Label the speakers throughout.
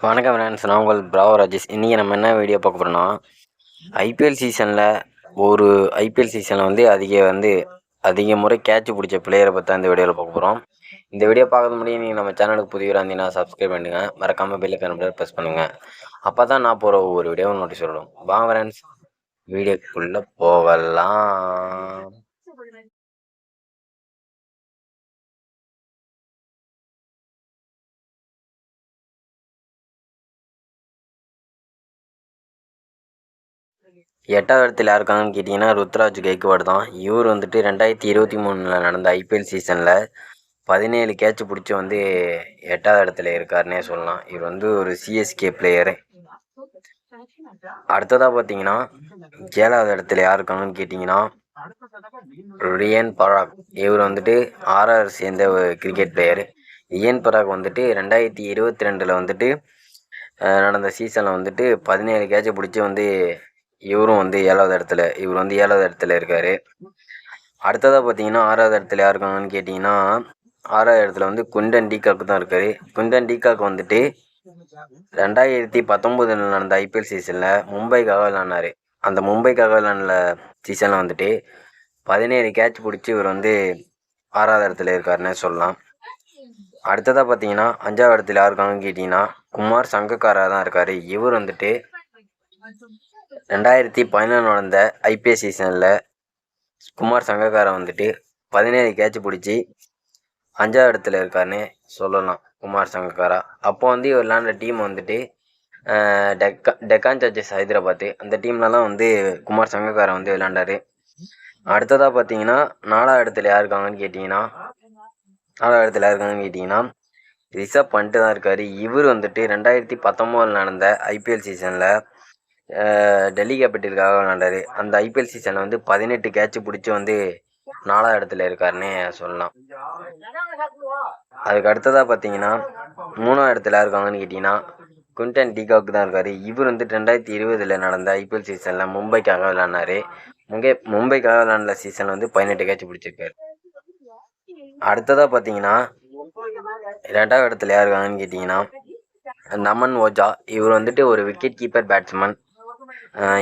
Speaker 1: வணக்கம் ஃப்ரெண்ட்ஸ், நான் உங்கள் பிராவோ ராஜேஷ். இன்றைக்கி நம்ம என்ன வீடியோ பார்க்க போகிறோன்னா, ஐபிஎல் சீசனில் வந்து அதிக முறை கேட்ச் பிடிச்ச பிளேயரை பற்றி தான் இந்த வீடியோவில் பார்க்க போகிறோம். இந்த வீடியோ பார்க்கறது முடியும். நீங்கள் நம்ம சேனலுக்கு புதியவராக இருந்தீங்கன்னா சப்ஸ்கிரைப் பண்ணுங்கள், மறக்காமல் பெல் ஐகானை ப்ரெஸ் பண்ணுங்கள். அப்போ தான் நான் போகிற ஒவ்வொரு வீடியோவும் நோட்டீஸ் வரும். வாங்க ஃப்ரெண்ட்ஸ், வீடியோக்குள்ளே போகலாம். 8வது இடத்துல யாருக்காங்கன்னு கேட்டிங்கன்னா ருத்ராஜ் கெய்க்வாட் தான். இவர் வந்துட்டு 2023 நடந்த ஐபிஎல் சீசனில் 17 கேட்ச் பிடிச்சி வந்து 8வது இடத்துல இருக்காருன்னே சொல்லலாம். இவர் வந்து ஒரு சிஎஸ்கே பிளேயரு. அடுத்ததாக பார்த்தீங்கன்னா 7வது இடத்துல யாருக்காங்கன்னு கேட்டிங்கன்னா ரியன் பராக். இவர் வந்துட்டு ஆர்ஆர் சேர்ந்த ஒரு கிரிக்கெட் பிளேயரு. ரியன் பராக் வந்துட்டு 2022 வந்துட்டு நடந்த சீசனில் வந்துட்டு 17 கேட்சை பிடிச்சி வந்து இவர் வந்து 7வது இடத்துல இருக்கார். அடுத்ததாக பார்த்தீங்கன்னா 6வது இடத்துல யாருக்காங்கன்னு கேட்டிங்கன்னா 6வது இடத்துல வந்து குண்டன் டீகாக் தான் இருக்கார். குண்டன் டீகாக் வந்துட்டு 2019 நடந்த ஐபிஎல் சீசனில் மும்பைக்காக விளாண்டார். அந்த மும்பைக்காக விளாண்ட சீசனில் வந்துட்டு 17 கேட்ச் பிடிச்சி இவர் வந்து 6வது இடத்துல இருக்காருன்னு சொல்லலாம். அடுத்ததாக பார்த்தீங்கன்னா 5வது இடத்துல யாருக்காங்கன்னு கேட்டிங்கன்னா குமார் சங்கக்காரா தான் இருக்கார். இவர் வந்துட்டு 2014 நடந்த ஐபிஎல் சீசனில் குமார் சங்கக்காரா வந்துட்டு 17 கேட்ச் பிடிச்சி 5வது இடத்துல இருக்காருன்னு சொல்லலாம். குமார் சங்கக்காரா அப்போ வந்து இவர் விளாண்ட டீம் வந்துட்டு டெக்கான் சார்ஜர்ஸ் ஹைதராபாத். அந்த டீம்லலாம் வந்து குமார் சங்கக்காரா வந்து விளாண்டார். அடுத்ததாக பார்த்தீங்கன்னா 4வது இடத்துல யாருக்காங்கன்னு கேட்டிங்கன்னா ரிஷப் பண்ட் தான் இருக்கார். இவர் வந்துட்டு 2019 நடந்த ஐபிஎல் சீசனில் டெல்லி கேபிட்டலுக்காக விளாண்டார். அந்த ஐபிஎல் சீசனில் வந்து 18 கேட்ச் பிடிச்சி வந்து 4வது இடத்துல இருக்காருன்னு சொல்லலாம். அதுக்கு அடுத்ததாக பார்த்தீங்கன்னா 3வது இடத்துல இருக்காங்கன்னு கேட்டிங்கன்னா குண்டன் டீகாக் தான் இருக்கார். இவர் வந்து 2020 நடந்த ஐபிஎல் சீசனில் மும்பைக்காக விளாண்டார். மும்பைக்காக விளாண்ட சீசனில் வந்து 18 கேட்ச் பிடிச்சிருக்காரு. அடுத்ததாக பார்த்தீங்கன்னா 2வது இடத்துல யாருக்காங்கன்னு கேட்டிங்கன்னா நமன் ஓஜா. இவர் வந்துட்டு ஒரு விக்கெட் கீப்பர் பேட்ஸ்மேன்.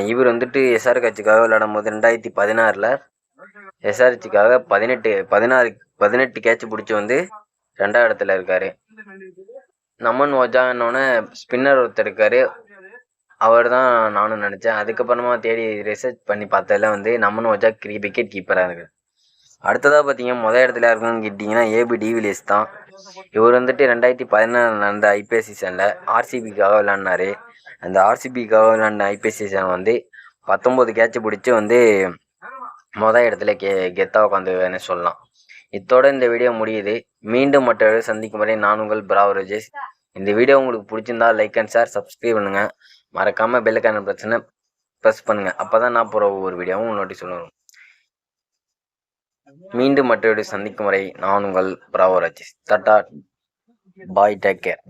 Speaker 1: இவர் வந்துட்டு எஸ்ஆர்ஹெச்சுக்காக விளையாடும் போது 2016 எஸ்ஆர்ஹெச்சுக்காக 18 கேட்ச் பிடிச்சி வந்து 2வது இடத்துல இருக்கார். நமன் ஓஜான்னொன்னே ஸ்பின்னர் ஒருத்தர் இருக்கார். அவர் தான் நானும் நினச்சேன். அதுக்கப்புறமா தேடி ரிசர்ச் பண்ணி பார்த்ததில் வந்து நமன் ஓஜா விக்கெட் கீப்பராக இருக்குது. அடுத்ததாக பார்த்தீங்கன்னா முதல் இடத்துல இருக்குன்னு கேட்டிங்கன்னா ஏபி டிவிலியர்ஸ் தான். இவர் வந்துட்டு 2014 நடந்த ஐபிஎல் சீசனில் ஆர்சிபிக்காக விளையாடினார். அந்த ஆர்சிபிக்காக விளையாண்ட ஐபிஎல் சீசன் வந்து 19 கேட்ச் பிடிச்சி வந்து முதல் இடத்துல கெத்தாக உட்காந்துன்னு சொல்லலாம். இத்தோட இந்த வீடியோ முடியுது. மீண்டும் மற்ற சந்திக்கும் வரை நான் உங்கள் பிராவோ ராஜேஷ். இந்த வீடியோ உங்களுக்கு பிடிச்சிருந்தா லைக் அண்ட் ஷேர், சப்ஸ்கிரைப் பண்ணுங்கள், மறக்காமல் பெல் ஐகானை ப்ரெஸ் பண்ணுங்கள். அப்போ தான் நான் போகிற ஒவ்வொரு வீடியோவும் நோட்டீஸ் வரும். மீண்டும் மற்ற வீடியோ சந்திக்கும் வரை நான் உங்கள் பிராவோ ராஜேஷ். டாடா, பாய், டேக் கேர்.